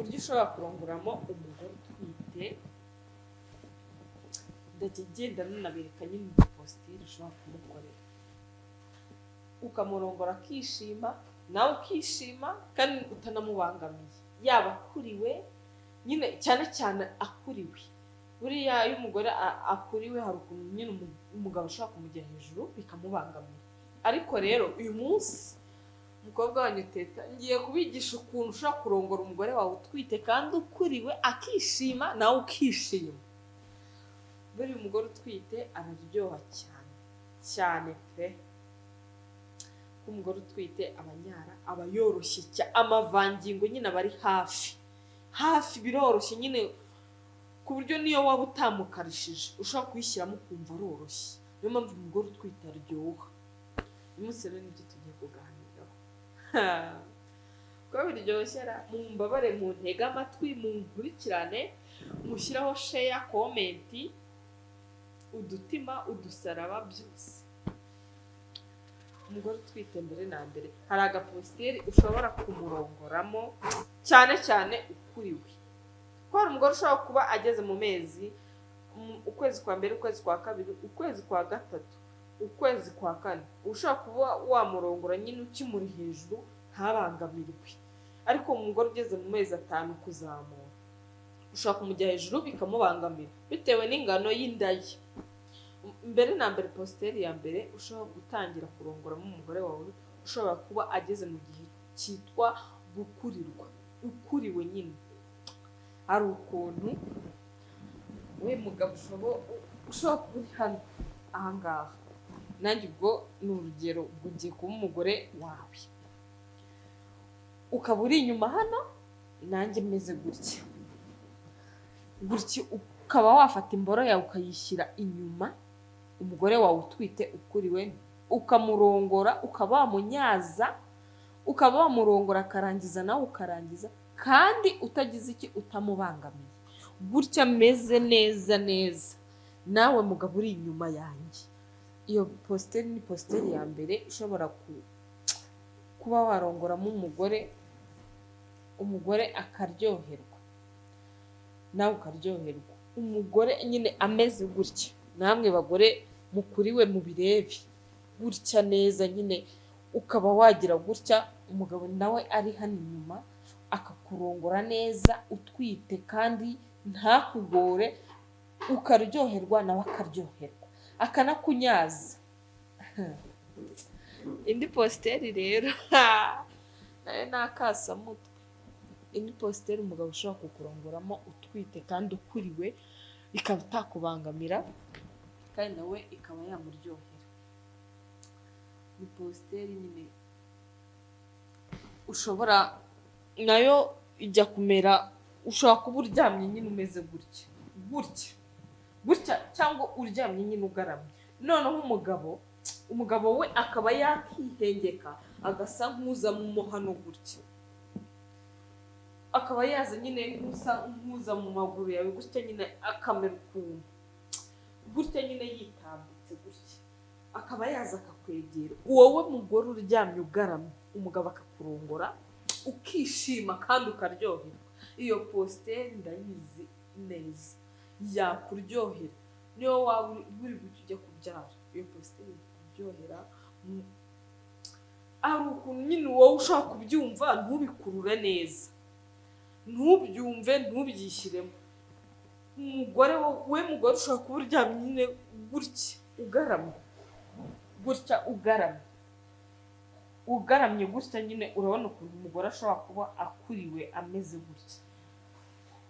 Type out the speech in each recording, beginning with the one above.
uburyo ushobora kurongoramo umugore utwite, ndagenda nanabereka nyine positire ushobora kumukorera, ukamurongora akishima nawe ukishima kandi utanamubangamiye, yaba akuriwe nyine cyane cyane akuriwe. Buriya iyo umugore akuriwe hari ukuntu nyine umugabo ashobora kumujya hejuru bikamubangamira. Ariko rero uyu munsi umukobwa wanyu Teta ngiye kubigisha ukuntu ushobora kurongora umugore wawe utwite kandi ukuriwe akishima nawe ukishima. Buriya umugore utwite araryoha cyane cyane pe. Umugore utwite abanyara aba yoroshye cyane, amavangingo nyine aba ari hafi biroroshye nyine ku buryo niyo waba utamukarishije ushobora kuyishyiramo ukumva aroroshye. Niyo mpamvu umugore utwite aryoha. Uyu munsi rero nibyo tugiye kuganiraho. Ko biryoshye mumbabare muntege amatwi munkurikirane, mushyiraho share, comment, udutima, udusaraba byose. Umugore utwite mbere na mbere hari agapositeri ushobora kumurongoramo cyane cyane ukuriwe. Ko hari umugore ushobora kuba ageze mu mezi, ukwezi kwa mbere, ukwezi kwa kabiri, ukwezi kwa gatatu, ukwezi kwa kane, ushobora kuba wamurongora nyine ukimuri hejuru ntabangamirwe. Ariko umugore ugeze mu mezi 5 kuzamura ushobora kumujya hejuru bikamubangamira bitewe n'ingano y'inda ye. Mbere na mbere positeri ya mbere ushobora gutangira kurongoramo umugore wawe ushobora kuba ageze mu gihe cyitwa gukurirwa, ukuriwe nyine. Hari ukuntu we mugabo ushobora kuba uri hano ahangaha, nanjye ubwo ni urugero ugiye kuba umugore wawe, ukaba uri inyuma hano nanjye meze gutya, ukaba wafata imboro yawe ukayishyira inyuma umugore wawe utwite ukuriwe, ukamurongora, ukaba wamunyaza, ukaba wamurongora akarangiza nawe ukarangiza kandi utagize iki, utamubangamiye, gutya meze neza nawe mugabo uri inyuma yanjye. Iyo positeri ni positeri ya mbere ushobora kuba warongoramo umugore akaryoherwa nawe ukaryoherwa. Umugore nyine ameze gutya, namwe bagore mukuriwe mubirebe gutya neza nyine, ukaba wagira gutya umugabo nawe ari hano inyuma akakurongora neza utwite kandi ntakugore, ukaryoherwa nawe akaryoherwa akanakunyaza. Indi positeri rero nayo ni akasamutwe. Indi positeri umugabo ushobora kukurongoramo utwite kandi ukuriwe ikaba itakubangamira kandi nawe ikaba yamuryohera. Ni positeri nyine ushobora nayo ijya kumera, ushobora kuba uryamye nyine umeze gutya cyangwa uryamye nyine ugaramye. Noneho umugabo we akaba yakihengeka agasa nk'uza mu hano gutya, akaba yaza nyine nk'uza mu maguru yawe gutya nyine akamera ukuntu gutya nyine yitambitse gutya, akaba yaza akakwegera. Wowe mugore uryamye ugaramye umugabo akakurongora ukishima kandi ukaryoherwa. Iyo positeri ndayizi neza yakuryohera. Niyo waba uri gucya ujya kubyara, iyo positeri yakuryohera. Hari ukuntu nyine wowe ushaka kubyumva ntubikurure neza, ntubyumve ntubyishyiremo. Umugore we mugore ushobora kuba uryamye nyine gutya ugaramye gutya nyine, urabona ukuntu umugore ashobora kuba akuriwe ameze gutya.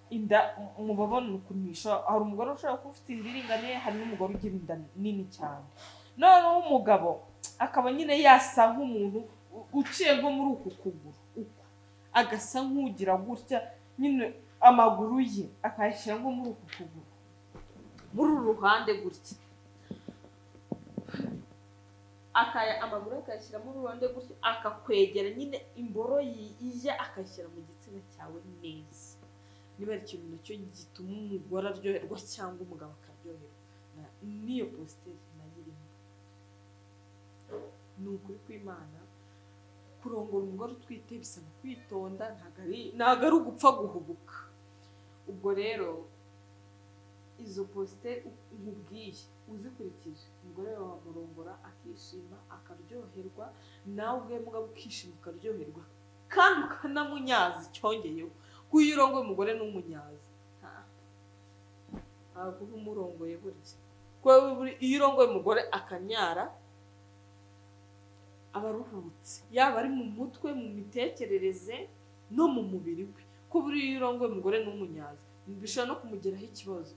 Inda mubabona ukuntu hari umugore ushobora kuba ufite inda iringaniye, hari n'umugore ugira inda nini cyane. Noneho umugabo akaba nyine yasa nk'umuntu uciye nko muri uku kuguru agasa nk'ugira gutya nyine, amaguru ye akayashyira nko muri uku kuguru, muri uru ruhande gutya, amaguru akayashyira muri uru ruhande gutya, akakwegera nyine imboro ijya akayishyira mu gitsina cyawe neza. Niba ari ikintu nacyo gituma umugore aryoherwa cyangwa umugabo akaryoherwa, niyo positeri nayo irimo. Ni ukuri kw'Imana kurongora umugore utwite bisaba kwitonda, ntabwo ari ugupfa guhubuka. Ubwo rero izo positeri nkubwiye uzikurikije, umugore wawe wamurongora akishima akaryoherwa, nawe ubwe mugabo ukishima ukaryoherwa kandi ukanamunyaza. Icyongeyeho kuko iyo urongoye umugore n'umunyazi ntabwo uba umurongoye burya. Iyo urongoye umugore akanyara aba aruhutse, yaba ari mu mutwe, mu mitekerereze no mu mubiri we. Ko buriya iyo urongoye umugore n'umunyazi bishobora no kumugiraho ikibazo.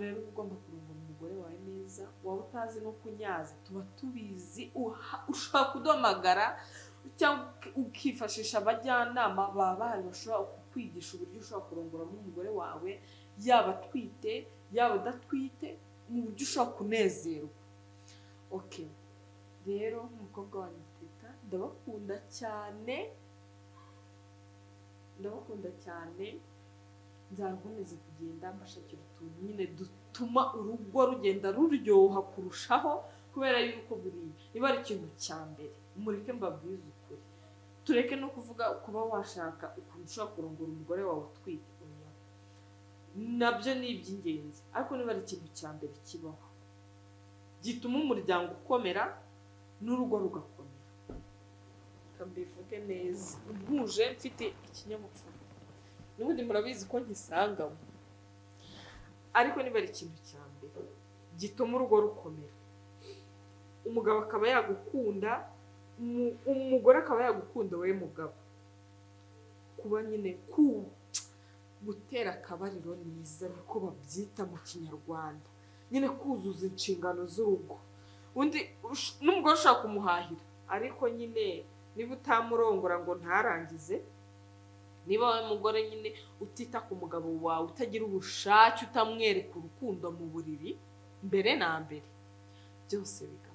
Rero uba ugomba kurongora umugore wawe neza. Waba utazi no kunyaza tuba tubizi, ushobora kuduhamagara cyangwa ukifashisha abajyanama baba bahari bashobora kukwigisha uburyo ushobora kurongoramo umugore wawe, yaba atwite yaba adatwite, mu buryo ushobora kunezerwa. Okay, rero umukobwa wanjye Teta, ndabakunda cyane, nzakomeza kugenda mbashakira utuntu nyine dutuma urugo rugenda ruryoha kurushaho, kubera yuko buriya niba ari ikintu cya mbere mureke mbabwize ukuri. Tureke no kuvuga kuba washaka ukuntu ushobora kurongora umugore wawe utwite, nabyo ni iby'ingenzi, ariko niba ari ikintu cya mbere kibaho gituma umuryango ukomera n'urugo rugakomera. Mbivuge neza ntuje mfite ikinyabupfura, n'ubundi murabizi ko nkisangamo, ariko niba ari ikintu cya mbere gituma urugo rukomera, umugabo akaba yagukunda, umugore akaba yagukunda wowe mugabo, kuba nyine gutera akabariro neza niko babyita mu Kinyarwanda, nyine kuzuza inshingano z'urugo. Undi n'umugore ushaka kumuhahira, ariko nyine niba utamurongora ngo ntarangize, niba wowe mugore nyine utita ku mugabo wawe, utagira ubushake, utamwereka urukundo mu buriri mbere na mbere, byose bigapfa.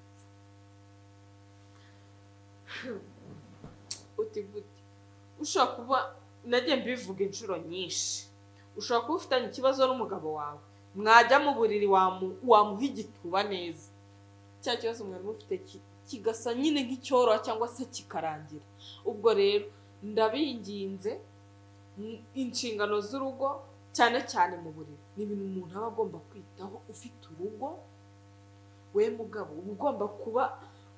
Uti gute? Ushobora kuba, nagiye mbivuga inshuro nyinshi, ushobora kuba ufitanye ikibazo n'umugabo wawe, mwajya mu buriri wamuha igituba neza, cya kibazo mwari mufite kigasa nyine nk'icyoroha cyangwa se kikarangira. Ubwo rero ndabinginze, inshingano z'urugo cyane cyane mu buriri ni ibintu umuntu aba agomba kwitaho. Ufite urugo, we mugabo uba ugomba kuba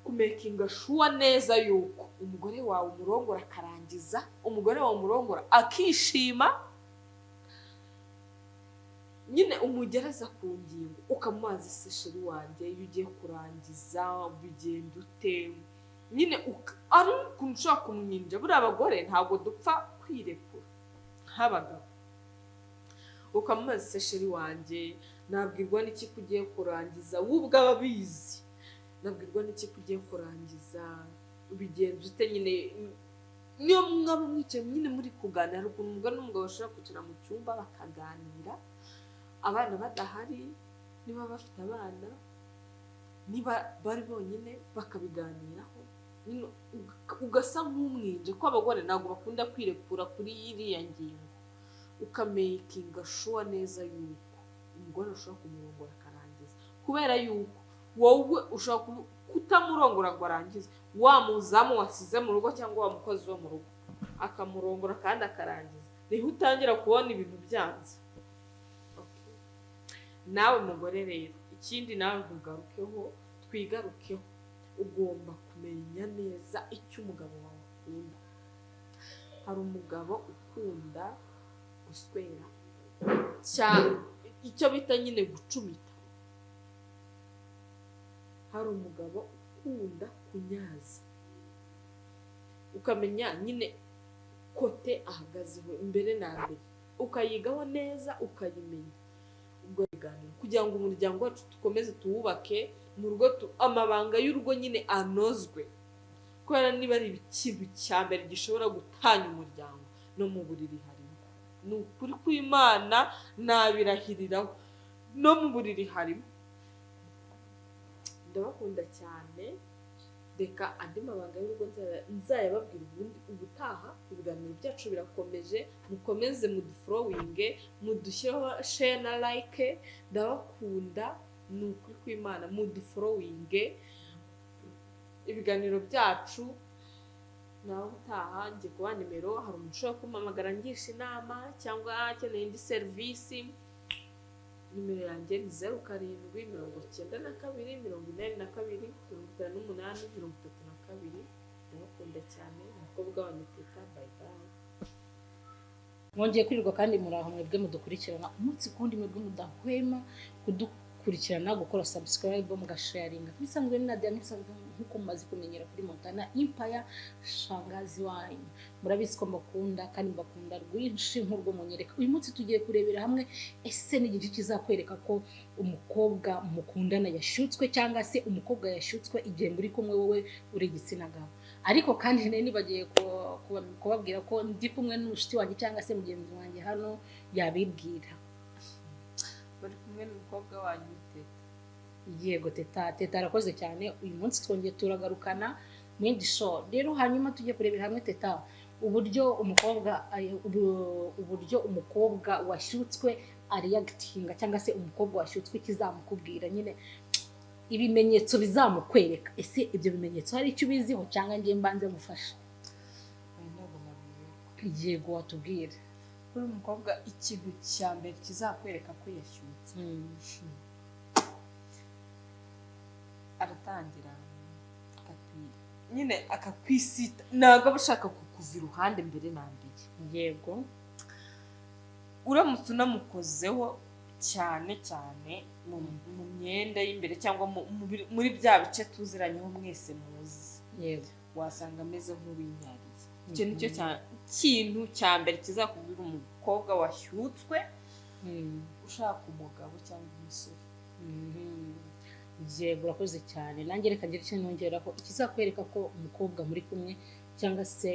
kumekinga shuwa neza yuko umugore wawe umurongora akarangiza, umugore wawe umurongora akishima, nyine umugereza ku ngingo, ukamubaza ese sheri wanjye iyo ugiye kurangiza bigenda ute, nyine ari ukuntu ushobora kumwinja. Buriya abagore ntabwo dupfa kwirekura nk'abagabo, ukamubaza ese sheri wanjye nabwirwa n'iki ko ugiye kurangiza, we ubwo aba abizi, nabwirwa n'iki ko ugiye kurangiza, bigenda ute. Nyine niyo mwaba mwicaye nyine muri kuganira, ukuntu umugore n'umugabo bashobora kwicara mu cyumba bakaganira, abana badahari, niba bafite abana, niba bari bonyine bakabiganiraho, ugasa nk'umwinje, ko abagore ntabwo bakunda kwirekura kuri iriya ngingo. Ukamekinga shuwa neza yuko umugore ushobora kumurongora akarangiza, kubera yuko wowe ushobora kutamurongora ngo arangize, wa muzamu wasize mu rugo cyangwa wa mukozi wo mu rugo akamurongora kandi akarangiza, niho utangira kubona ibintu byanze. Nawe mugore rero, ikindi nawe ntugarukeho, twigarukeho, ugomba kumenya neza icyo umugabo wawe akunda. Hari umugabo ukunda guswera, icyo bita nyine gucumita. Hari umugabo ukunda kunyaza, ukamenya nyine kote ahagazeho imbere na mbere, ukayigaho neza, ukayimenya. Ubwo biganiro kugira ngo umuryango wacu dukomeze tuwubake, mu rugo amabanga y'urugo nyine anozwe, kubera niba ari ikintu cya mbere gishobora gutanya umuryango, no mu buriri harimo. Ni ukuri kw'Imana nabirahiriraho, no mu buriri harimo. Ndabakunda cyane, reka andi mabanga y'urugo nzayababwira ubundi ubutaha. Ibiganiro byacu birakomeje, mukomeze mudufurowinge, mudushyiraho share na like. Ndabakunda, ni ukuri kw'Imana, mudufurowinge ibiganiro byacu nawe utaha njye kuba nimero, hari umuntu ushobora kumpamagara ngisha inama cyangwa akeneye indi serivisi. Nimero yanjye ni 079242 52 ndabakunda cyane, umukobwa wanyu Teta. Bye bye. mwongeye kwirirwa kandi muri aho mwebwe mudukurikirana umunsi kundi, mwebwe mudahwema kudukurikirana, gukora subscribe, mugasharinga. Bisanzwe ni Nadia, nkuko mumaze kumenyera kuri Montana Empire, shangazi wanyu. Murabizi ko mbakunda kandi mbakunda rwinshi nk'urwo munyereka. Uyu munsi tugiye kurebera hamwe ese ni igice kizakwereka ko umukobwa mukundana yashutswe cyangwa se umukobwa yashutswe igihe muri kumwe wowe uri igitsina gabo. Ariko kandi nibagiye kubabwira ko ndi kumwe n'umushuti wanjye cyangwa se mugenzi wanjye hano yabibwira. Bari kumwe n'umukobwa wanyu Teta. Yego Teta arakoze cyane. Uyu munsi twongeye turagarukana mwindi show. Rero hanyuma tujye kurebera hamwe Teta uburyo umukobwa washutswe ariyagitinga, cyangwa se umukobwa washutswe kizamukubwira nyine ibimenyetso bizamukwereka. Ese ibyo bimenyetso hari icyo ubiziho cyangwa ngiye mbanze gufasha? Yego watubwira. Kuri umukobwa ikintu cya mbere kizakwereka ko yashyutse, aratangira nyine akakwisita, ntabwo aba ashaka kukuva iruhande mbere na mbere. Yego. Uramutse unamukozeho cyane cyane mu myenda y'imbere cyangwa muri bya bice tuziranyeho mwese muzi, yego, wasanga ameze nk'uwinyariye. Icyo nicyo kintu cya mbere kizakubwira umukobwa washyutswe ushaka umugabo cyangwa umusore. Yego, urakoze cyane. Nanjye reka ngire icyo nongeraho. Ikizakwereka ko umukobwa muri kumwe cyangwa se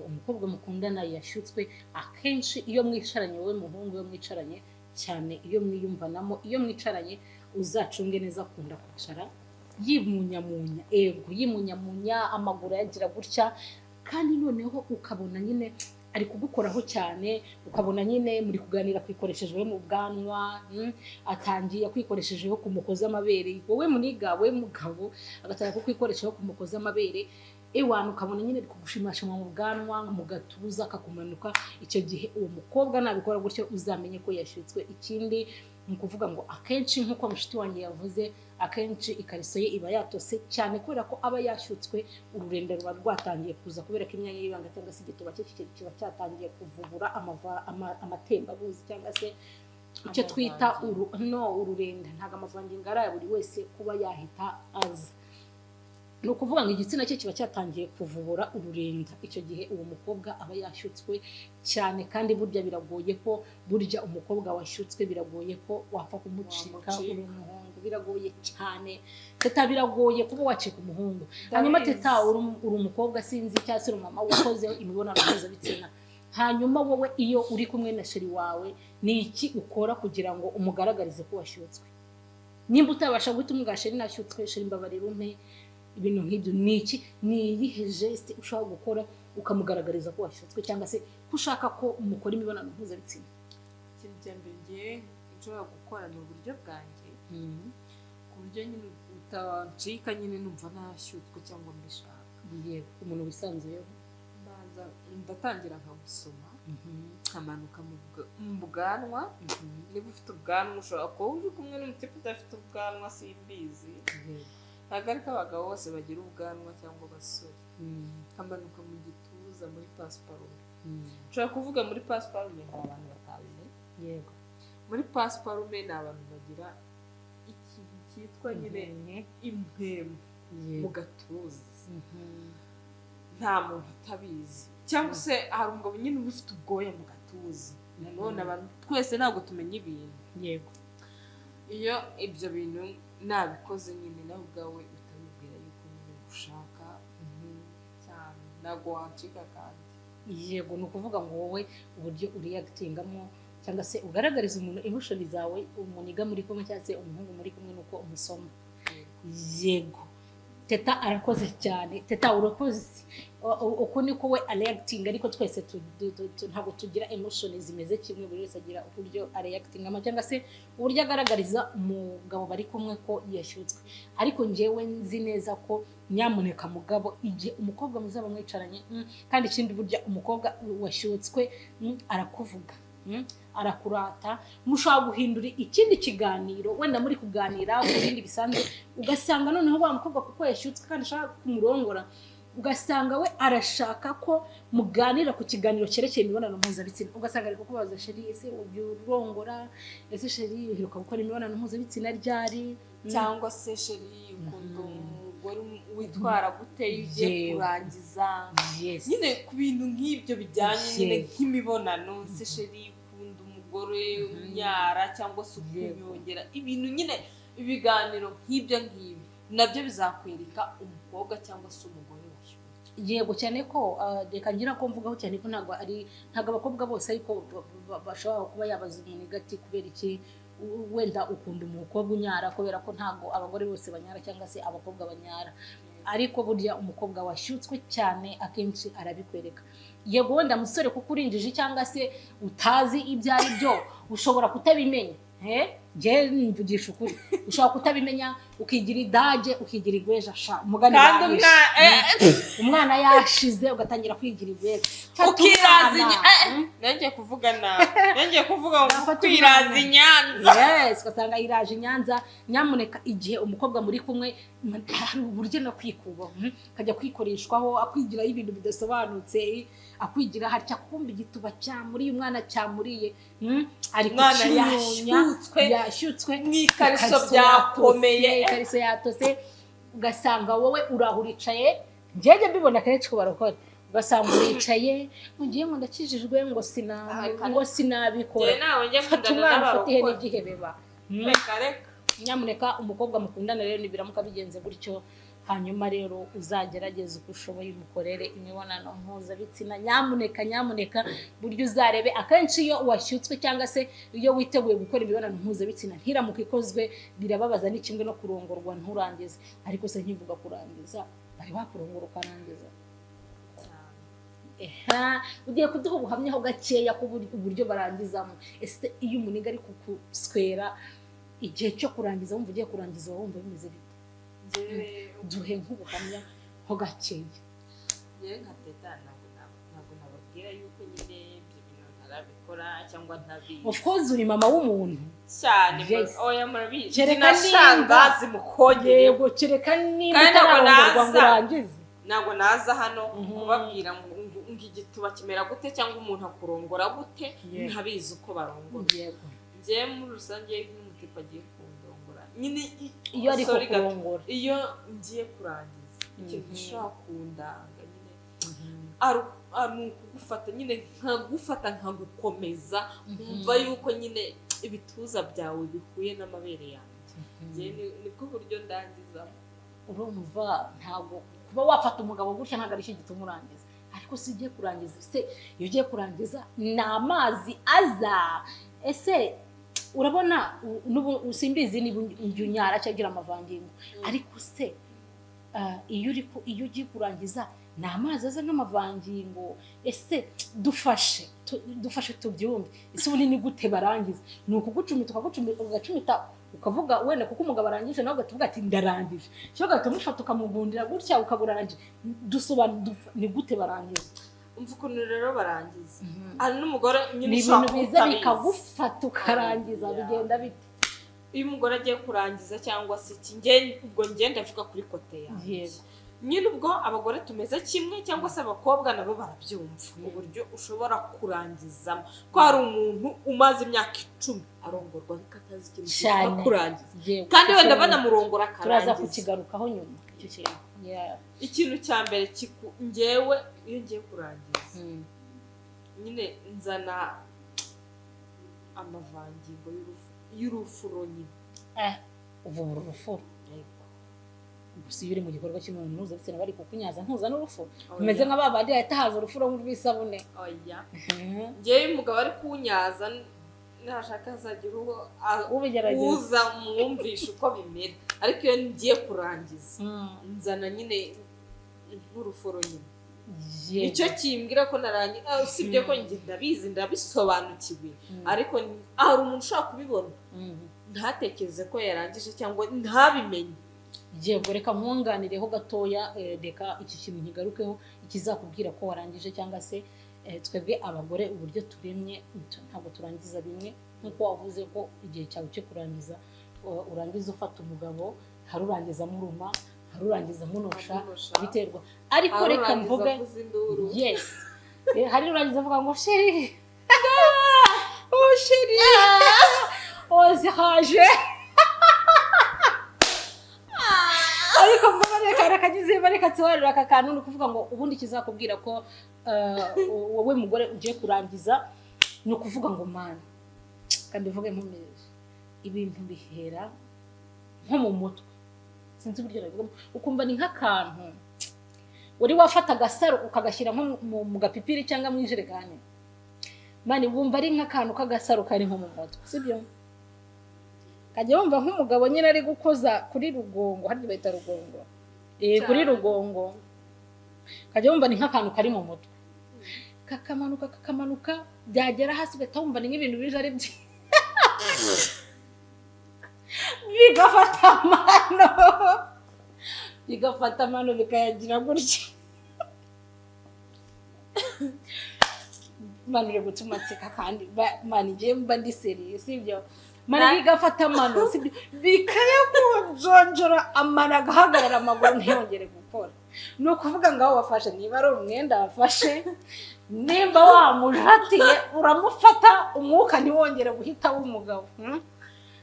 umukobwa mukundana yashutswe, akenshi iyo mwicaranye, wowe muhungu, iyo mwicaranye cyane, iyo mwiyumvanamo, iyo mwicaranye, uzacunge neza akunda kwicara yimunyamunya. Yimunyamunya, amaguru yagira gutya, kandi noneho ukabona nyine ari kugukoraho cyane, ukabona nyine muri kuganira kwikoreshejeho mu bwanwa, atangiye kwikoreshejeho kumukoza amabere. Wowe muniga, we mugabo, agatangira kukwikoreshaho kumukoza amabere, ewana ukabona nyine kugushimashima mu bwanwa, mu gatuza, akakumanuka. Icyo gihe uwo mukobwa nabikora gutyo uzamenye ko yashutswe. Ikindi ni ukuvuga ngo akenshi nk'uko mushiti wanjye yavuze, akenshi ikariso ye iba yatose cyane kubera ko aba yashutswe, ururenda ruba rwatangiye kuza kubera ko imyanya y'ibanga cyangwa se igituba cye kiba cyatangiye kuvubura amatembabuzi, cyangwa se icyo twita ururenda. Ntabwo amavangingo ari aya buri wese kuba yahita aza. Ni ukuvuga ngo igitsina cye kiba cyatangiye kuvubura ururenda. Icyo gihe uwo mukobwa aba yashutswe cyane, kandi burya biragoye ko umukobwa washutswe biragoye ko wapfa kumucika uri umuhungu. Biragoye cyane Teta, biragoye kuba wacika umuhungu. Hanyuma Teta, uri umukobwa sinzi cyangwa se uri mama wakozeho imibonano mpuzabitsina, hanyuma wowe iyo uri kumwe na sheri wawe ni iki ukora kugira ngo umugaragarize ko washutswe? Nimba utabasha guhita umubwira sheri nashutswe, sheri mbabarira umpe, ibintu nk'ibyo ni iki? Ni iyihe geste ushaka gukora ukamugaragariza ko washutswe, cyangwa se ko ushaka ko umukora imibonano mpuzabitsina? Ikintu cya mbere ngiye nshobora gukora ni uburyo bwanjye, ku buryo nyine utancika nyine numva nashyutswe cyangwa mbishaka. Yego, umuntu wisanzuyeho. Ndatangira nkamusoma, nkamanuka mu bwanwa. Niba ufite ubwanwa ushobora kuba uri kumwe n'umutipe udafite ubwanwa, simbizi. Ntabwo ari ko abagabo bose bagira ubwanwa cyangwa abasore. Nkamanuka mu gituza, muri pasiparume. Nshobora kuvuga muri pasiparume hari abantu batabizi. Yego, muri pasiparume ni abantu bagira ikintu cyitwa nyine impemu mu gatuza. Nta muntu utabizi, cyangwa se hari umugabo nyine uba ufite ubwoya mu gatuza. Nanone abantu twese ntabwo tumenya ibintu. Yego, iyo ibyo bintu nabikoze nyine nawe ubwawe utabibwira yuko nyine gushaka cyane, ntabwo wancika kandi. Yego, ni ukuvuga ngo wowe uburyo uriyagitingamo cyangwa se ugaragariza umuntu emotion zawe, umuniga muri kumwe cyangwa se umuhungu muri kumwe, nuko umusoma. Yego, teta arakoze cyane, teta urakoze. Uko niko we reacting, ariko twese ntabwo tugira emotions zimeze kimwe, buri wese agira uburyo reacting cyangwa se uburyo agaragariza umugabo bari kumwe ko yashyutswe. Ariko njyewe nzi neza ko nyamuneka mugabo, igihe umukobwa muzaba mwicaranye, kandi ikindi burya umukobwa washyutswe arakuvuga, arakurata, mushobora guhindura ikindi kiganiro, wenda muri kuganira ku bindi bisanzwe, ugasanga noneho wa mukobwa kuko yashyutswe kandi ashaka kumurongora, ugasanga we arashaka ko muganira ku kiganiro cyerekeye imibonano mpuzabitsina, ugasanga ari kukubaza sheri, ese urongora, ese sheri uheruka gukora imibonano mpuzabitsina ryari, cyangwa se sheri ukunda umugore witwara gute iyo ugiye kurangiza, nyine ku bintu nk'ibyo bijyanye nyine nk'imibonano, se sheri ukunda umugore unyara cyangwa se ukunyongera, ibintu nyine ibiganiro nk'ibyo ngibi nabyo bizakwereka umukobwa cyangwa se umugore. Yego cyane ko reka ngira ko mvugaho cyane ko ntabwo abakobwa bose ariko bashobora kuba yabaza umuntu igati kubera iki wenda ukunda umukobwa unyara, kubera ko ntabwo abagore bose banyara cyangwa se abakobwa banyara, ariko burya umukobwa washyutswe cyane akenshi arabikwereka. Yego wenda musore kuko urinjije cyangwa se utazi ibyo ari byo ushobora kutabimenya, njye mvugisha ukuri, ushobora kutabimenya ukigira idage, ukigira igweja sha umugani umwana yashize ugatangira kwigira igweja ukirazinya, nanjye kuvuga ngo kwiraza Nyanza, yes, ugasanga yiraje Nyanza. Nyamuneka igihe umukobwa muri kumwe hari uburyo no kwikuba, akajya kwikoreshwaho akwigira ibintu bidasobanutse, akwigira hatya kumba igituba cyamuriye, umwana cyamuriye, ari kukiyonya yashyutswe n'ikariso byakomeye, ikariso yatose, ugasanga wowe urahuricaye, njyewe mbibona kenshi ko barakora, ugasanga uricaye mugiye ngo ndakijijwe ngo sinabikora, fata umwana ufate ihene igihebeba. Nyamuneka umukobwa mukundana rero nibiramuka bigenze gutyo, hanyuma rero uzagerageza uko ushoboye umukorere imibonano mpuzabitsina. Nyamuneka buryo uzarebe akenshi iyo washyutswe cyangwa se iyo witeguye gukora imibonano mpuzabitsina ntiramuka ikozwe birababaza, ni kimwe no kurongorwa nturangize, ariko se nkivuga kurangiza bari bakurongora ukarangiza. Ugiye kuduha ubuhamya ho gakeya ku uburyo barangizamo. Ese iyo umuniga ari kukuswera igihe cyo kurangiza wumva ugiye kurangiza wumva bimeze bite? Duhe nk'ubuhamya ho gakeya. Nka teta ntabwo nababwira yuko nyine ibyo bintu ntarabikora cyangwa ntabizi. Of course uri mama w'umuntu cyane, oya murabizi, kereka nashangazi mukongere, yego kereka nimba utararongorwa ngo urangize. Ntabwo naza hano kubabwira ngo igituba kimera gute cyangwa umuntu akurongora gute, ntabizi uko barongora. Yego njye muri rusange nk'umutipa agiye kurongora nyine iyo ari kurongora, iyo ngiye kurangiza ikintu gishobora kundanga nyine ari ukugufata nyine nkagufata nkagukomeza, umva yuko nyine ibituza byawe bihuye n'amabere yanjye, nibwo buryo ndangizamo. Urumva ntabwo kuba wafata umugabo gutya ntabwo ari cyo gituma urangiza, ariko si ugiye kurangiza. Se iyo ugiye kurangiza ni amazi aza. Ese urabona usimbizi niba unyara cyangwa amavangingo, ariko se iyo ugiye kurangiza ni amazi aza nk'amavangingo. Ese dufashe tubyumve. Ese ubundi ni gute barangiza? Ni ukugucumita ugacumita ukavuga wenda kuko umugabo arangije nawe ugatuvuga ati ndarangije, cyo gatumufata ukamugundira gutya ukaburangije. Ni gute barangiza? Umva ukuntu rero barangiza, ari n'umugore nyine ushaka biza bikagufata ukarangiza, bigenda bite iyo umugore agiye kurangiza cyangwa se iki? Ubwo ngenda avuga kuri kote yanjye, nyine ubwo abagore tumeze kimwe cyangwa se abakobwa nabo barabyumva uburyo ushobora kurangizamo, ko hari umuntu umaze imyaka 10 arongorwa bikatazi ikintu cyo kurangiza, kandi wenda banamurongora akarangiza. Turaza kukigarukaho nyuma icyo kintu. Ikintu cya mbere njyewe iyo ngiye kurangiza nyine nzana amavangingo y'urufuro nyine. Uvura urufuro? Gusa iyo uri mu gikorwa cy'imibonano mpuzabitsina bari kukunyaza ntuzana urufuro, umeze nka babandi ahita haza urufuro nk'urwisabune. Oya njyewe umugabo ari kunyaza nashaka azagira uwo ubigerageza uza mwumvisha uko bimera, ariko iyo ngiye kurangiza nzana nyine nk'urufuro nyine nicyo kimbwira ko narangiye. Usibye ko njye ndabizi ndabisobanukiwe, ariko hari umuntu ushobora kubibona ntatekereze ko yarangije cyangwa ntabimenye. yego reka nkunganireho gatoya, reka iki kintu nkigarukeho, ikizakubwira ko warangije cyangwa se twebwe abagore uburyo turemye ntabwo turangiza bimwe, nk'uko wavuze ko igihe cyawe cyo kurangiza urangiza ufata umugabo, hari urangiza muruma, hari urangiza munosha, biterwa. Ariko reka mvuge yes, hari urangiza avuga ngo sheri oh sheri ozihaje ariko mvuga reka kagize bareka twarira aka kantu no kuvuga ngo ubundi kizakubwira ko wowe mugore ugiye kurangiza, no kuvuga ngo man kandi vuge nkomeje ibintu bihera nko mu mutwe, sinzi uburyo nabivuga, ukumva ni nk'akantu wari wafata agasaro ukagashyira nko mu gapipiri cyangwa mu ijerekani, mani wumva ari nk'akantu k'agasaro kari nko mu mutwe, sibyo? Kajya wumva nk'umugabo nyine ari gukoza kuri rugongo, hari bayita rugongo, kuri rugongo, kajya wumva ni nk'akantu kari mu mutwe, kakamanuka byagera hasi ugahita wumva ni nk'ibintu bije ari bigafata amano bikayagira gutya manure gutuma nseka kandi mani ngiye mba ndi seriye, sibyo? Mani bigafata amano, sibyo? Bikayakunjonjora amano agahagarara amaguru ntiyongere gukora. Ni ukuvuga ngaho wafashe, niba ari umwenda wafashe, nimba wamujatiye uramufata umwuka ntiwongere guhita w'umugabo,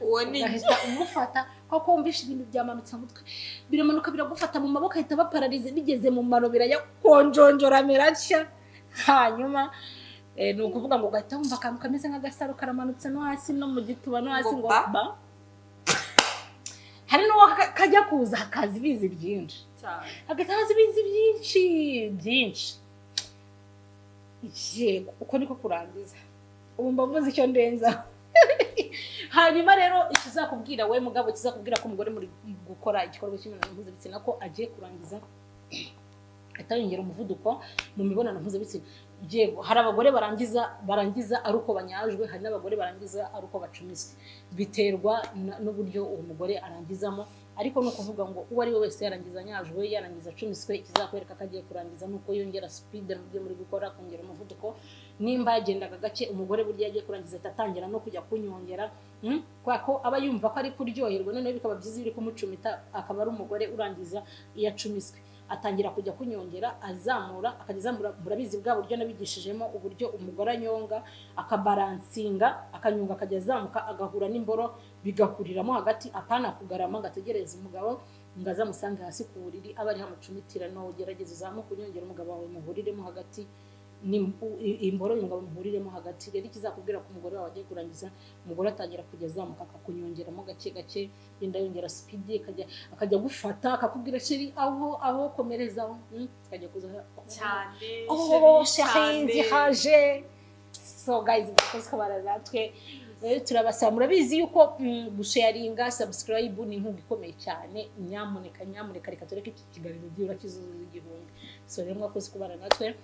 uwo ni ugahita umufata kuko wumvisha ibintu byamanutse mu mutwe, biramanuka biragufata mu maboko, ahita bapararize, bigeze mu mano birayakonjonjora mirashya, hanyuma ni ukuvuga ngo ugahita wumva akantu kameze nk'agasaro karamanutse no hasi no mu gituba no hasi ngo ba. Hari n'uwo kajya kuza hakaza ibizi byinshi, hagataza ibizi byinshi. Yego uko niko kurangiza, ubu mbavuze icyo ndenza. Hanyuma rero ikizakubwira we mugabo, kizakubwira ko umugore muri gukora igikorwa cy'imibonano mpuzabitsina ko agiye kurangiza, atayongera umuvuduko mu mibonano mpuzabitsina. Yego hari abagore barangiza ari uko banyajwe, hari n'abagore barangiza ari uko bacumise, biterwa n'uburyo uwo mugore arangizamo. Ariko no kuvuga ngo uwo ari we wese yarangiza nyajwe, yarangiza cumiswe, ikizakwereka ko agiye kurangiza nuko yongera speed mu byo muri gukora, kongera umuvuduko. Nimba yagendaga gake, umugore burya yagiye kurangiza atatangira no kujya kunyongera, kwa ko aba yumva ko ari kuryoherwa, none bikaba byiza iri kumucumita, akaba ari umugore urangiza iyacumiswe, atangira kujya kunyongera, azamura, akazamura. Murabizi bwa buryo nabigishijemo uburyo umugore anyonga, akabaransinga, akanyonga, akajya azamuka, agahura n'imboro, bigakuriramo hagati, apana kugarama gategereza umugabo ngaza musange hasi ku buriri, aba ari hamucumitira. No ugerageza uzamuka unyongera, umugabo wawe muhuriremo hagati, ni imboro y'umugabo muhuriremo hagati. Rero ikizakubwira ko umugore wawe agiye kurangiza, umugore atangira kujya azamuka, akakunyongeramo gake gake, yenda yongera speed, akajya gufata, akakubwira sheri aho komerezaho, akajya kuza cyane sheri haje. So guys, because kabara natwe turabasaba, murabizi yuko gusharinga, subscribe ni inkunga ikomeye cyane. Nyamuneka reka tureke iki kiganiro byura kizuza igihumbi. So rero mwakoze kubana natwe,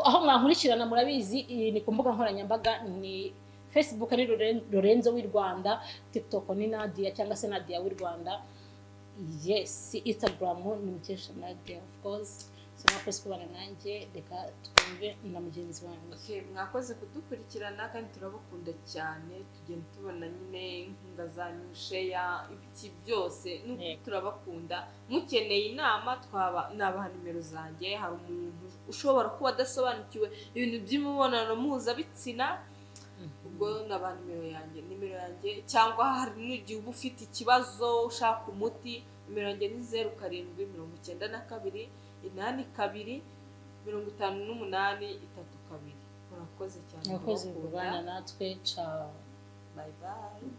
aho mwankurikirana murabizi ni ku mbuga nkoranyambaga, ni Facebook ni Lorenzo w'i Rwanda, TikTok ni Nadia cyangwa se Nadia w'i Rwanda, yes, Instagram ni Mukesha Nadia of course. So mwakoze kubana nanjye, reka twumve na mugenzi wanjye. Okay, mwakoze kudukurikirana kandi turabakunda cyane, tugenda tubona nyine inkunga zanyu, share, ibiki byose, nuko turabakunda. Mukeneye inama nabaha nimero zanjye, hari umuntu ushobora kuba adasobanukiwe ibintu by'imibonano mpuzabitsina, ubwo nabaha nimero yanjye, cyangwa hari n'igihe uba ufite ikibazo ushaka umuti, nimero yanjye ni 0792 82 58 32. Murakoze cyane, mwakoze kubana natwe, ciao, bye bye.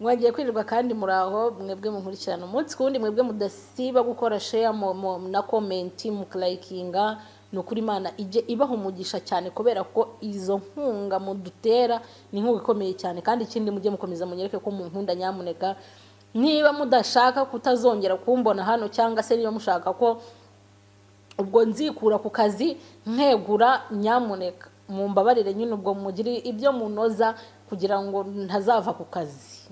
Mwagiye kwirirwa kandi muraho, mwebwe munkurikirana umunsi kundi, mwebwe mudasiba gukora share na comment, muklikinga, ni ukuri Imana ijye ibaha umugisha cyane, kubera ko izo nkunga mudutera ni inkunga ikomeye cyane. Kandi ikindi mujye mukomeza munyereke ko munkunda nyamuneka. Niba mudashaka kutazongera kumbona hano, cyangwa se niba mushaka ko ubwo nzikura ku kazi nkegura, nyamuneka mumbabarire nyine, ubwo mugire ibyo munoza kugira ngo ntazava ku kazi.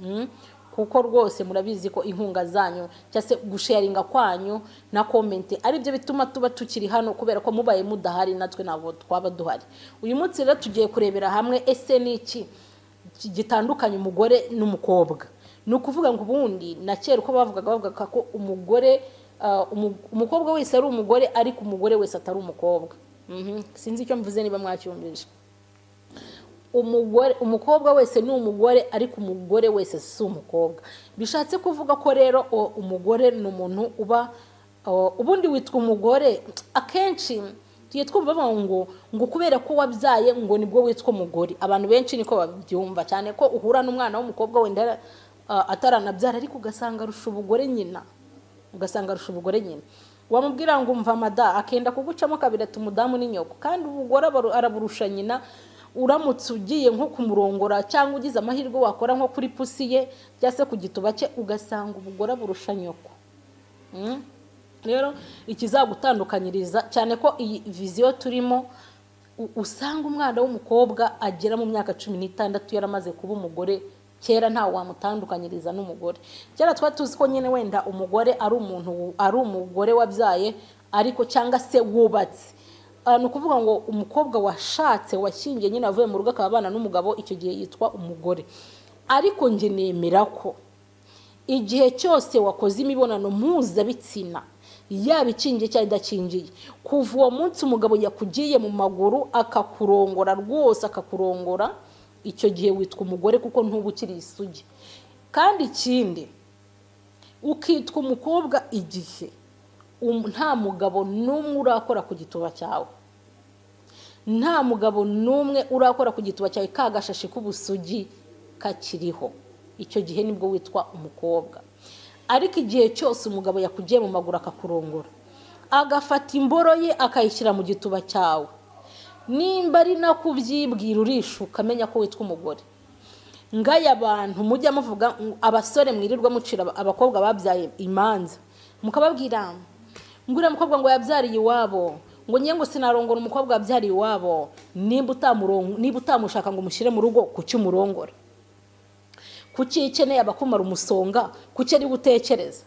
Kuko rwose murabizi ko inkunga zanyu cyangwa se gusharinga kwanyu na comment ari byo bituma tuba tukiri hano, kubera ko mubaye mudahari natwe ntabwo twaba duhari. Uyu munsi rero tugiye kurebera hamwe ese niki gitandukanye umugore n'umukobwa. Ni ukuvuga ngo ubundi na kera uko bavugaga ko umugore umukobwa wese ari umugore, ariko umugore wese atari umukobwa. Sinzi icyo mvuze niba mwacyumvise. Umukobwa wese ni umugore, ariko umugore wese si umukobwa. Bishatse kuvuga ko rero umugore ni umuntu uba ubundi witwa umugore. Akenshi tugiye twumva ngo kubera ko wabyaye ngo nibwo witwa umugore. Abantu benshi niko babyumva, cyane ko uhura n'umwana w'umukobwa wenda ataranabyara, ariko ugasanga arusha ubugore nyina. Wamubwira ngo umva mada, akenda kugucamo kabiri ati umudamu ni nyoko. Kandi ubugore araburusha nyina. Uramutse ugiye nko kumurongora cyangwa ugize amahirwe wakora nko kuri pusi ye cyangwa se ku gituba cye, ugasanga ubugore burusha nyoko. Rero ikizagutandukanyiriza, cyane ko iyi viziyo turimo usanga umwana w'umukobwa agera mu myaka 16 yaramaze kuba umugore. Kera nta wamutandukanyiriza n'umugore. Kera twatuzi ko nyine wenda umugore ari umugore wabyaye, ariko cyangwa se wubatse. Ni ukuvuga ngo umukobwa washatse washyingiye nyine avuye mu rugo akabana n'umugabo, icyo gihe yitwa umugore. Ariko nge nemera ko igihe cyose wakoze imibonano mpuzabitsina, yaba ikingiye cyangwa idakingiye, kuva uwo munsi umugabo yakugiye mu maguru akakurongora rwose, akakurongora, icyo gihe witwa umugore, kuko ntuba ukiri isugi. Kandi ikindi ukitwa umukobwa igihe nta mugabo n'umwe urakora ku gituba cyawe. Nta mugabo n'umwe urakora ku gituba cyawe, kagashashi k'ubusugi kakiriho. Icyo gihe nibwo witwa umukobwa. Ariko igihe cyose umugabo yakugiye mu maguru akakurongora, agafata imboro ye akayishyira mu gituba cyawe, nimba ari nakubyibwira urishuka, menya ko witwa umugore. Ngaya abantu mujya muvuga, abasore mwirirwa mucira abakobwa babyaye imanza, mukababwira ngura mukobwa ngo yabyariye iwabo, ngo nyengo sinarongora umukobwa yabyariye iwabo. Nimba utamushaka ngo mushyire mu rugo, kuki umurongora? Kuki ikeneye abakumara umusonga? Kuki ari gutekereza?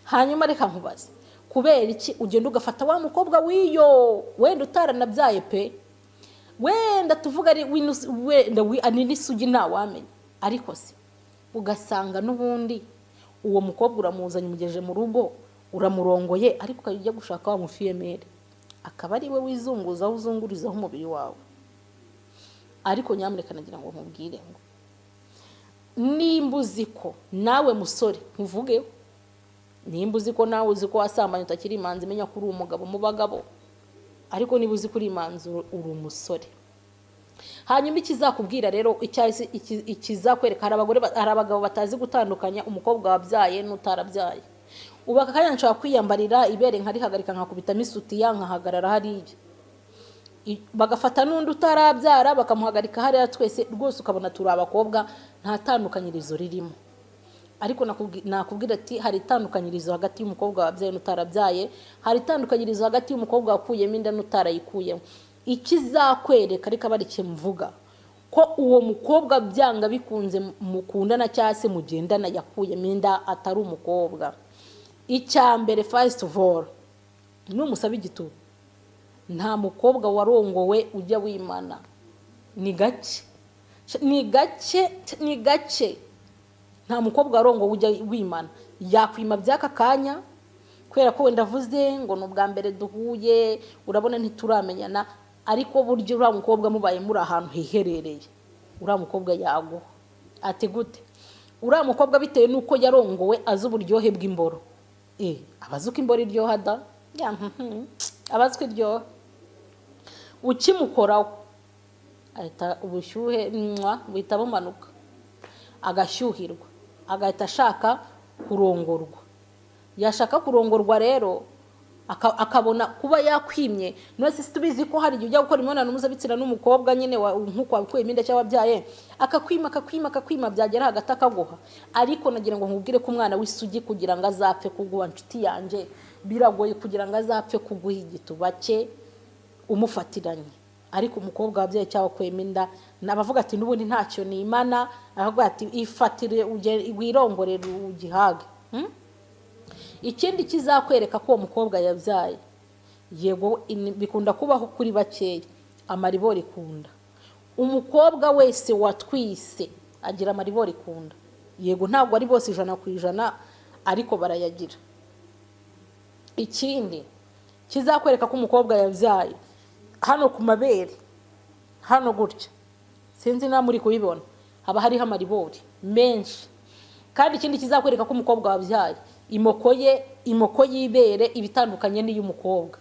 Hanyuma reka nkubaze, kubera iki ugenda ugafata wa mukobwa wiyo wenda utaranabyaye pe, wenda tuvuga ari wenda n'isugi ntawamenya, ariko se ugasanga n'ubundi uwo mukobwa uramuzanye umugejeje mu rugo, uramurongoye, ariko ukajya gushaka wa mufiyemere, akaba ari we wizunguzaho uzungurizaho umubiri wawe. Ariko nyamuneka nagira ngo nkubwire ngo nimba uzi ko nawe musore nkuvugeho, nimba uzi ko nawe uzi ko wasambanye utakiri imanzi, menya ko uri umugabo mu bagabo. Ariko niba uzi ko uri imanzi uri umusore. Hanyuma ikizakubwira rero, ikizakwereka, hari abagabo batazi gutandukanya umukobwa wabyaye n'utarabyaye. Ubu aka kanya nshobora kwiyambarira ibere nkarihagarika nkakubitamo isutiya nkahagarara hariya, bagafata n'undi utarabyara bakamuhagarika hariya, twese rwose ukabona turi abakobwa, nta tandukanyirizo ririmo. Ariko nakubwira ati hari itandukanyirizo hagati y'umukobwa wabyaye n'utarabyaye, hari itandukanyirizo hagati y'umukobwa wakuyemo inda n'utarayikuyemo. Ikizakwereka ariko bari kimvuga ko uwo mukobwa byanga bikunze mukundana cyangwa se mugendana yakuyemo inda atari umukobwa. Icyambere first of all, numusaba igituba, nta mukobwa warongowe ujya wimana. Ni gake nta mukobwa warongowe ujya wimana. Yakwima byaka kanya kubera ko wenda avuze ngo n'ubwa mbere duhuye, urabona ntituramenyana, ariko buryo uriya mukobwa mubaye muri ahantu hiherereye, uriya mukobwa yaguha. Ati gute? Uriya mukobwa bitewe nuko yarongowe azi uburyohe bw'imboro. Abazi uko imboro iryoha da? Abazi ko iryoha. Ukimukoraho ahita ubushyuhe buhita bumanuka, agashyuhirwa, agahita ashaka kurongorwa. Yashaka kurongorwa rero akabona kuba yakwimye. Nose tubizi ko hari igihe ujya gukora imibonano mpuzabitsina n'umukobwa nyine nkuko wakuyemo inda cyangwa wabyaye, akakwima byagera hagati akaguha. Ariko nagira ngo nkubwire ko umwana w'isugi kugira ngo azapfe kuguha nshuti yanjye, biragoye kugira ngo azapfe kuguha igituba cye umufatiranye. Ariko umukobwa wabyaye cyangwa kwema inda nabavuga ati n'ubundi ntacyo nimana, avuga ati ifatire wirongorera ugihage. Ikindi kizakwereka ko uwo mukobwa yabyaye, yego bikunda kubaho kuri bakeya, amaribori kunda. Umukobwa wese watwise agira amaribori kunda, yego ntabwo ari bose 100% ariko barayagira. Ikindi kizakwereka ko umukobwa yabyaye, hano ku mabere hano gutya, sinzi na muri kubibona, haba hariho amaribori menshi. Kandi ikindi kizakwereka ko umukobwa wabyaye, imoko y'ibere ibitandukanye n'iy'umukobwa.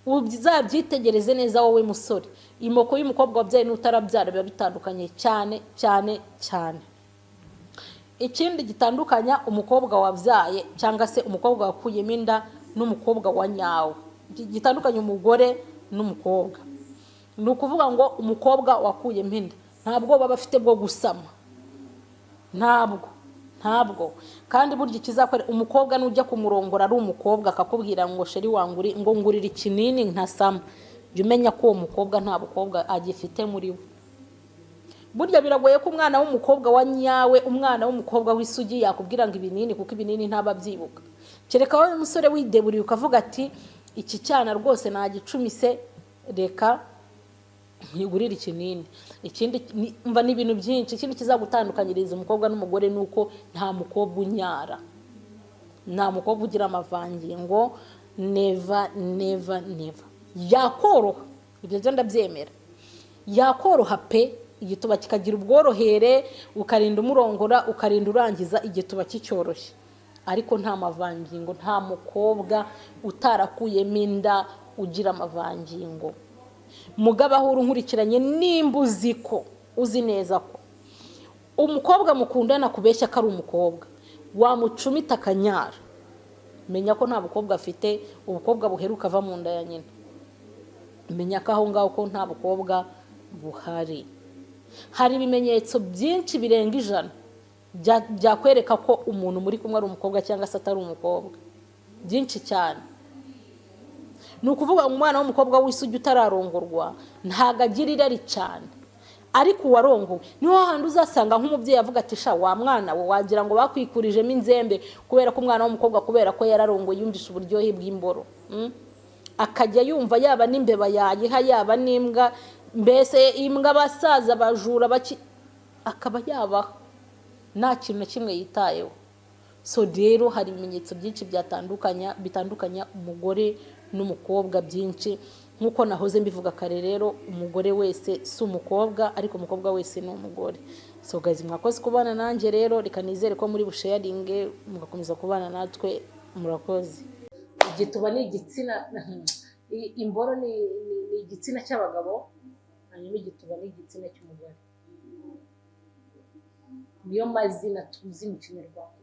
Uzabyitegereze neza wowe musore, imoko y'umukobwa wabyaye n'utarabyara biba bitandukanye cyane cyane cyane. Ikindi gitandukanya umukobwa wabyaye cyangwa se umukobwa wakuyemo inda n'umukobwa wa nyawe, gitandukanye umugore n'umukobwa, ni ukuvuga ngo umukobwa wakuyemo inda ntabwo baba bafite bwo gusama, ntabwo. Kandi burya ikizakora umukobwa nujya kumurongora ari umukobwa akakubwira ngo sheri wanguri ngo ngurira ikinini ntasama, jya umenya ko uwo mukobwa nta bukobwa agifite muri we. Burya biragoye ko umwana w'umukobwa wa nyawe, umwana w'umukobwa w'isugi yakubwira ngo ibinini, kuko ibinini ntaba byibuka. Kereka wowe umusore wideburiye ukavuga ati iki cyana rwose nagicumise, reka nkigurira ikinini. Ikindi mva ni ibintu byinshi. Ikindi kizagutandukanyiriza umukobwa n'umugore nuko nta mukobwa unyara, nta mukobwa ugira amavangingo, never. Yakoroha, ibyo byo ndabyemera, yakoroha pe, igituba kikagira ubworohere, ukarinda umurongora, ukarinda urangiza igituba kicyoroshye. Ariko nta mavangingo, nta mukobwa utarakuyemo inda ugira amavangingo. Mugabo aho urunkurikiranye nimba uzi ko uzi neza ko umukobwa mukundana kubeshya ko ari umukobwa, wamucumita akanyara, menya ko nta bukobwa afite, ubukobwa buheruka ava mu nda ya nyina. Menya ko aho ngaho ko nta bukobwa buhari. Hari ibimenyetso byinshi birenga 100 byakwereka ko umuntu muri kumwe ari umukobwa cyangwa se atari umukobwa, byinshi cyane. Ni ukuvuga umwana w'umukobwa w'isugi utararongorwa ntago agira irari cyane, ariko uwarongowe niho handi uzasanga nk'umubyeyi avuga ati sha wa mwana we wagira ngo bakwikurijemo inzembe, kubera ko umwana w'umukobwa kubera ko yararongoye yumvisha uburyohe bw'imboro, akajya yumva yaba n'imbeba yayiha, yaba n'imbwa, mbese imbwa basaza bajura akaba yabaho nta kintu na kimwe yitayeho. So rero hari ibimenyetso byinshi bitandukanya umugore n'umukobwa byinshi, nkuko nahoze mbivuga kare. Rero umugore wese si umukobwa, ariko umukobwa wese ni umugore. So guys, mwakoze kubana nanjye, rero reka nizere ko muri busharinge mugakomeza kubana natwe. Murakoze. Igituba ni igitsina, imboro ni igitsina cy'abagabo, hanyuma igituba ni igitsina cy'umugore. Niyo mazina tuzi mu Kinyarwanda.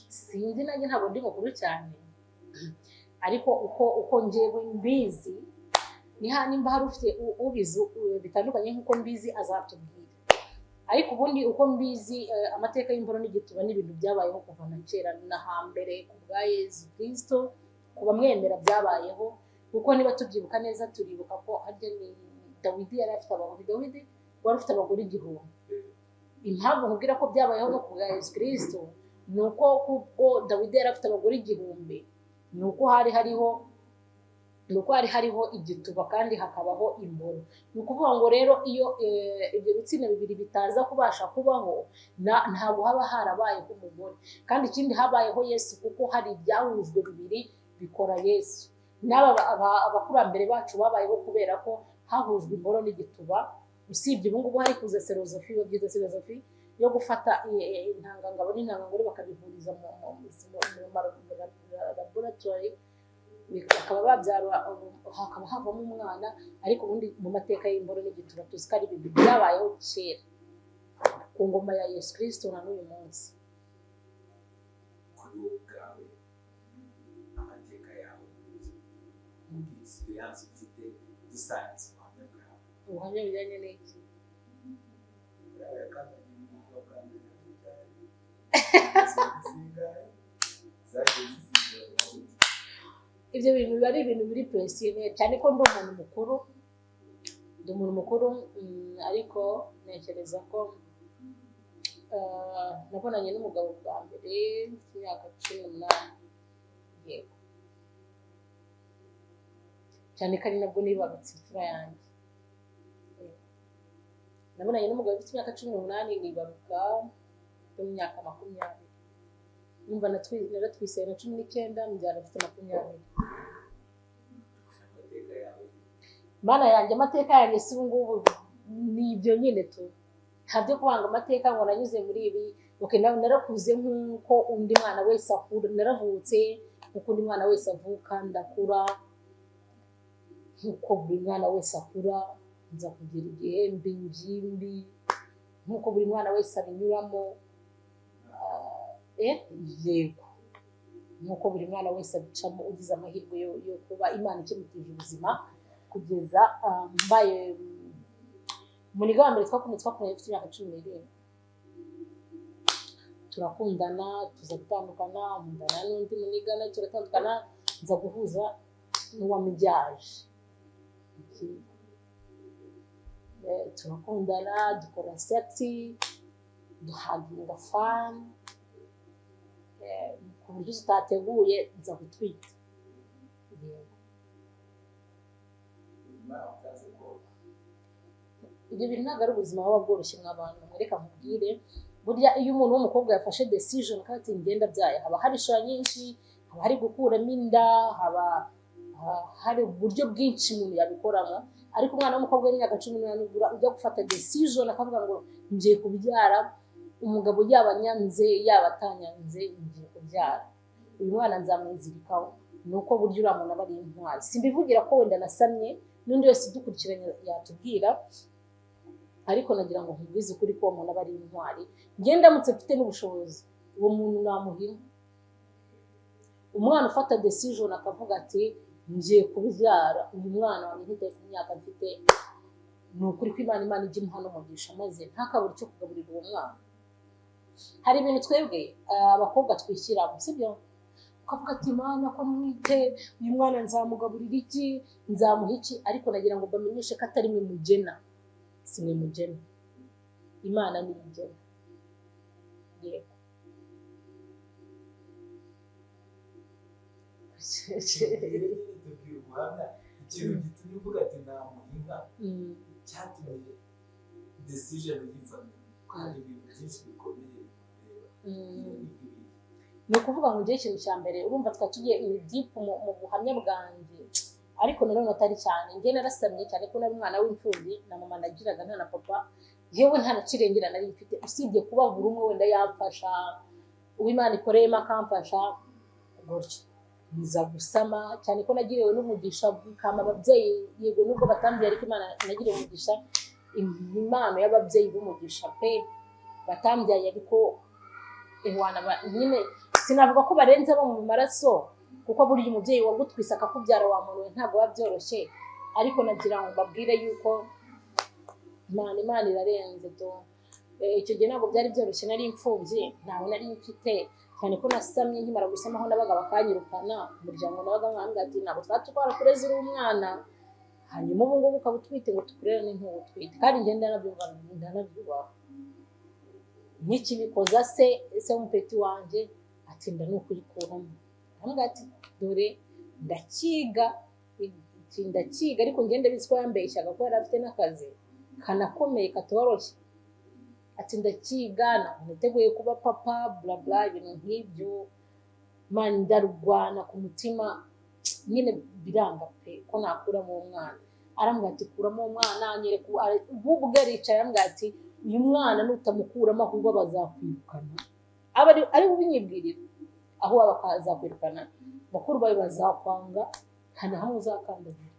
Sinzi nanjye ntabwo ndi mukuru cyane, ariko uko njyewe mbizi, nimba hari ufite ubizi bitandukanye nk'uko mbizi azatubwira. Ariko ubundi uko mbizi amateka y'imboro n'igituba n'ibintu byabayeho kuva na kera na hambere ku bwa Yesu Kristo, kuba mwemera byabayeho. Kuko niba tubyibuka neza turibuka ko harya ni Dawidi yari afite abagore, Dawidi wari ufite abagore 1000. Impamvu nkubwira ko byabayeho no ku bwa Yesu Kristo nuko kuko Dawidi yari afite abagore 1000, nuko hari hariho igituba kandi hakabaho imboro. Ni ukuvuga ngo rero iyo ibyo bitsina bibiri bitaza kubasha kubaho, ntabwo haba harabayeho umugore. Kandi ikindi habayeho Yesu, kuko hari ibyahujwe bibiri bikora Yesu. N'aba abakurambere bacu babayeho kubera ko hahujwe imboro n'igituba. Usibye ubu ngubu hari kuza filozofi, babyita filozofi yo gufata intangangabo n'intangangore bakabihuriza mu laboratory, bakaba babyara hakaba havamo umwana. Ariko ubundi mu mateka y'imboro n'igituba tuzi ko ari ibintu byabayeho kera. ku ngoma ya Yesu Kristo na n'uyu munsi. kuri wowe ubwawe amateka yawe experience ufite dusanze ubuhamya bwawe Ubuhamya bijyanye n'iki? bwawe kandi n'ubwo bwawe Ibyo bintu biba ari ibintu biri presine cyane ko ndi umuntu mukuru, ariko ntekereza ko nabonanye n'umugabo bwa mbere mfite imyaka 18. Yego, cyane ko ari nabwo nibarutse imfura yanjye. Nabonanye n'umugabo ufite imyaka 18 nibaruka mu myaka 20. Numva naratwiseye na 19 mbyara afite 20. Mana yanjye amateka yanjye si ngubu ni ibyo nyine tu. Ntabyo kubanga amateka ngo nanyuze muri ibi. Okay, narakuze nk'uko undi mwana wese akura, naravutse nk'uko undi mwana wese avuka, ndakura nk'uko buri mwana wese akura, nza kugira igihe ngimbi nk'uko buri mwana wese abinyuramo. Yego, nk'uko buri mwana wese abicamo ugize amahirwe yo kuba Imana ikimutije ubuzima kugeza mbaye muniga wa mbere twakomeye afite imyaka 17. Turakundana, tuza gutandukana, nkundana n'undi munigana, turatandukana, nza guhuza n'uwamubyaje. Turakundana, dukora sexy, duhaginga fan, ku buryo tutateguye nza gutwita. Ibyo bintu ntabwo ari ubuzima buba bworoshye nk'abantu. Mwereka nkubwire, burya iyo umuntu w'umukobwa yafashe decision kandi ngenda byaye, haba hari ishusho nyinshi, haba hari gukuramo inda, haba hari uburyo bwinshi umuntu yabikoramo. Ariko umwana w'umukobwa w'imyaka 18 ujya gufata decision akavuga ngo ngiye kubyara, umugabo yaba nyanze yaba atanyanze ngiye kubyara, uyu mwana nzamwizirikaho. Nuko buryo uramuna bari intwari. Simbivugira ko wenda nasamye, n'undi wese dukurikiranye yatubwira, ariko nagira ngo nkubwize ukuri ko umuntu aba ari intwari. Ngenda mutse mfite n'ubushobozi, uwo muntu namuhima. Umwana ufata decision akavuga ati ngiye kubyara uyu mwana wamwite ku myaka mfite, ni ukuri ko Imana ijya imuha n'umugisha maze ntakabura icyo kugaburira uwo mwana. Hari ibintu twebwe abakobwa twishyiramo, sibyo? Ukavuga ati Imana ko mwite uyu mwana nzamugaburira iki, nzamuha iki, ariko nagira ngo bamenyeshe ko atari mwe mugena. Si mwe mugena, Imana ni igena. Yego. ikintu gitumye uvuga ati namuhinga cyatumye decision yifata kandi ibintu byinshi bikomeye ni ukuvuga ngo ngiye ikintu cya mbere urumva twatugiye deep mu buhamya bwanjye, ariko nanone atari cyane. Njye narasamye cyane ko nari umwana w'imfubyi, na mama nagiraga nta na papa, yewe nta na kirengera nari mfite usibye kuba buri umwe wenda yamfasha, uw'Imana ikoreyemo akamfasha gutyo. Nza gusama cyane ko nagiriwe n'umugisha kama ababyeyi, yego nubwo batambiye ariko Imana nagiriwe umugisha, impano y'ababyeyi b'umugisha pe batambyaye, ariko nyine sinavuga ko barenze bo mu maraso, kuko buri umubyeyi wagutwise akakubyara wa muntu ntabwo biba byoroshye. Ariko nagira ngo mbabwire yuko Imana irarenze to. Icyo gihe ntabwo byari byoroshye, nari imfubyi, ntawe nari mfite, cyane ko nasamye nkimara gusamaho nabaga bakanyirukana. Umuryango nabaga mwambwira ati ntabwo twatwara kureza uri umwana, hanyuma ubu ngubu ukaba utwite ngo tukurere n'intutwite. Kandi ngenda ndanabyubaha nk'ikibikoza se w'umupeti wanjye atinda no kuyikuramo. Ambwira ati dore ndakiga, ariko ngende bizi ko yambeshyaga ko yari afite n'akazi kanakomeye katoroshye. Ati ndakiga, niteguye kuba papa, bla bla, ibintu nk'ibyo. Man, ndarwana ku mutima nyine biranga pe ko nakuramo umwana. Arambwira ati kuramo umwana, anyereka ubwo aricaye, arambwira ati uyu mwana nutamukuramo ahubwo bazakwirukana. Ari bubinyibwirira aho bakazakwirukana, bakuru bawe bazakwanga, kandi hamwe uzakandagira.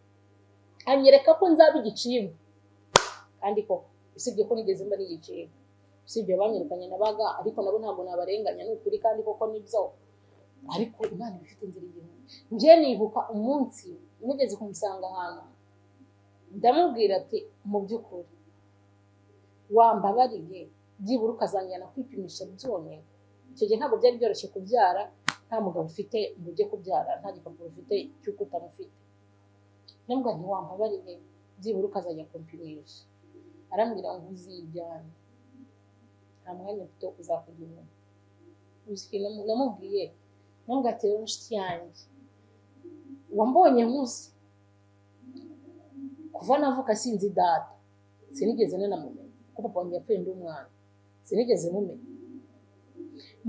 Anyereka ko nzaba igicibwa, kandi ko usibye ko nigeze mba n'igicibwa. usibye banyirukanye nabaga ariko nabo ntabwo nabarenganya ni ukuri kandi koko nibyo ariko Imana ifite inzira igihumbi. Njye nibuka umunsi nigeze kumusanga ahantu ndamubwira ati mu by'ukuri wambabariye byibura ukazanjyana kwipimisha byonyine. Icyo gihe ntabwo byari byoroshye kubyara nta mugabo ufite ngo ujye kubyara nta gipapuro ufite cy'uko utamufite. Nambwa ntiwambabariye byibura ukazajya kumpimisha. Arambwira ngo uzibyana nta mwanya mfite wo kuzakugira umuntu. Uzi ikintu namubwiye nambwa ati rero nshuti yanjye wambonye nkuze kuva navuka sinzi data sinigeze nanamumenya ko papa wanjye yapfuye ndi umwana sinigeze mumenya.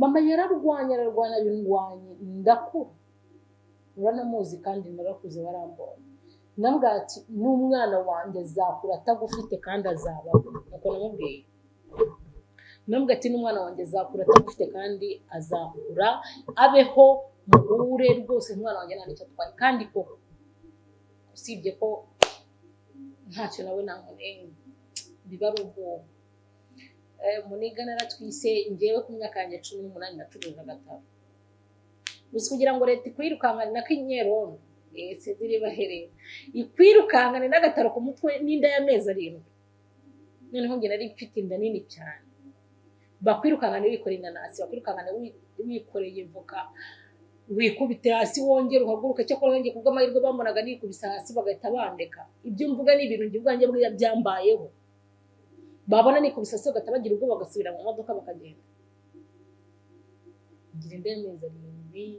Mama yararwanya bindwanye ndakura uranamuzi kandi narakuze barambonye. Nambwa ati n'umwana wanjye azakura atagufite kandi azabaho nuko namubwiye. Nambwa ati n'umwana wanjye azakura atagufite kandi azakura abeho muhure rwose umwana wanjye nta nicyo atwaye kandi ko usibye ko ntacyo nawe namunenga biba ari ubwoba. Muniga naratwise njyewe ku myaka yanjye 18 nacuruza agataro. Uzi kugira ngo leta ikwirukankane na kinyerono sedire bahereye ikwirukankane n'agataro ku mutwe n'inda y'amezi 7. Noneho nge nari mfite inda nini cyane. Bakwirukankane wikoreye inanasi bakwirukankane wikoreye voka wikubite hasi wongera uhaguruka cyo kora nge kubw'amahirwe bambonaga nikubisa hasi bagahita bandeka. Ibyo mvuga ni ibintu by'ubwanjye byambayeho. Babona nikubisa hasi bagatabagira ubwo bagasubira mu modoka bakagenda. Ngira inda y'amezi 7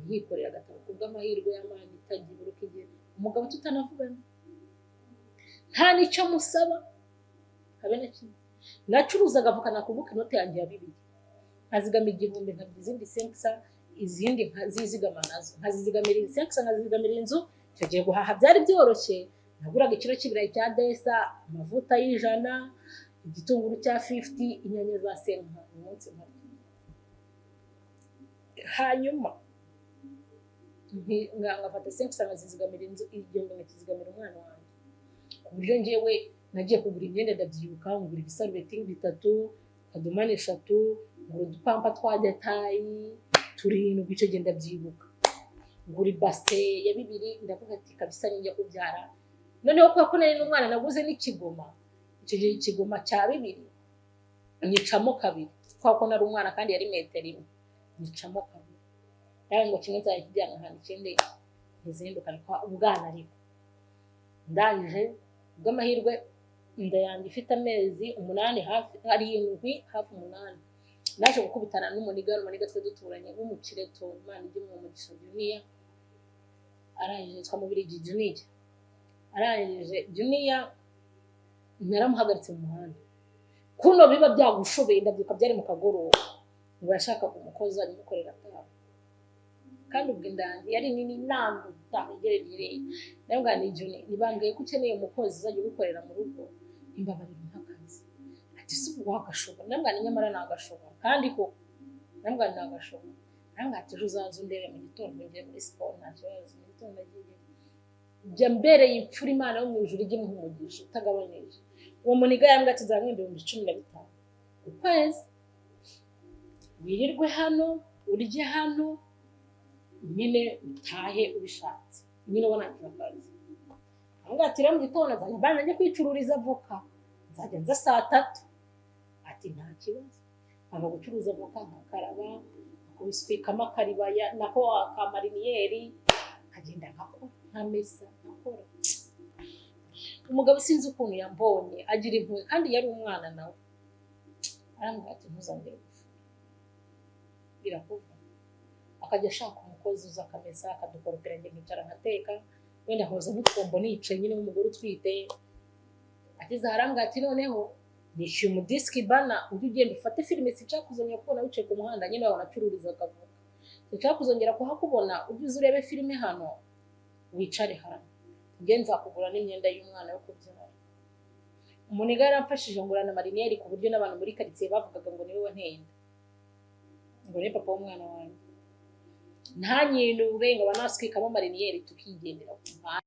yikorera agataro kubw'amahirwe y'Imana itagira urukigera. Umugabo tutanavugana nta nicyo musaba habe na kimwe. Nacuruzaga avoka nakubuka inote yanjye ya 2 nkazigama 1000 nkabyiza izindi senkisa izindi nkazizigama nazo nkazizigamira senkisa nkazizigamira inzu. Icyo gihe guhaha byari byoroshye naguraga ikiro cy'ibirayi cya desa amavuta y'ijana igitunguru cya 50 inyanya za senka umunsi umwe. Hanyuma ngafata senkisa nkazizigamira inzu igihumbi nkazizigamira umwana wanjye ku buryo njyewe nagiye kugura imyenda ndabyibuka ngura ibisarubeti 3 kadumane 3 ngura udupampa twa detayi 7 icyo gihe ndabyibuka ngura ibase ya 2 ndavuga ati kabisa ninjya kubyara. Noneho ko nari n'umwana naguze n'ikigoma icyo gihe ikigoma cya 2 nyicamo 2 ko nari umwana kandi yari metero 1 nyicamo 2 yawe ngo kimwe cyari kijyana ahantu ikindi ntizindukana kwa ubwana ariko ndangije bw'amahirwe inda yanjye ifite amezi 8 hafi 8 naje gukubitana n'umuniga twe duturanye w'umukireto Imana ijye mu mugisha Junior arangije twamubirije Junior arangije Junior naramuhagaritse mu muhanda kuno biba byagushobeye ndabyuka byari mu kagoroba ngo yashaka kumukoza amukorera ataha kandi ubwo indangi yari nini nambu tagerereye nabwo ni Junior nibambwiye ko ukeneye umukozi uzajya gukorera mu rugo imbabarira ntakazi ati subu wakashobora nabwo nyamara nagashobora kandi ko nabwo nagashobora nanga ati uzaza ndere mu gitondo ngiye muri sport nta kibazo mu gitondo agiye jya mbere y'ipfura Imana yo mu ijuru ijye muhumugisha utagabanije. Uwo muniga yambwa ati zangende 15 ukwezi wirirwe hano urye hano nyine utahe ubishatse nyine ubona akazi. Anga ati rero mu gitondo nzajya bana njye kwicururiza avoka nzajya nza saa 3 ati nta kibazo aba gucuruza avoka nkakaraba kubiswikamo akaribaya nako akamariniyeri agenda nkakora nkamesa nkakora. Umugabo sinzi ukuntu yambonye agira impuhwe kandi yari umwana nawe arambwira ati ntuzongere gufura birakuva akajya ashaka umukozi uza akamesa akadukoropera njye nkicara nkateka wenda hoza n'utwombo nicaye nyine umugore utwite ageze arambwira ati noneho nishyuye umudisiki bana ujye ugenda ufate filime sinshaka kuzongera kubona wicaye ku muhanda nyine wabona acururiza akavuga sinshaka kuzongera kuhakubona ujye uza urebe filime hano wicare hano njye nzakugura n'imyenda y'umwana yo kubyara. Umuniga yaramfashije ngurana mariniyeri ku buryo n'abantu muri karitsiye bavugaga ngo niwe wanteye inda ngo ni papa w'umwana wanjye nta nyintu urenga banaswikamo mariniyeri tukigendera ku muhanda.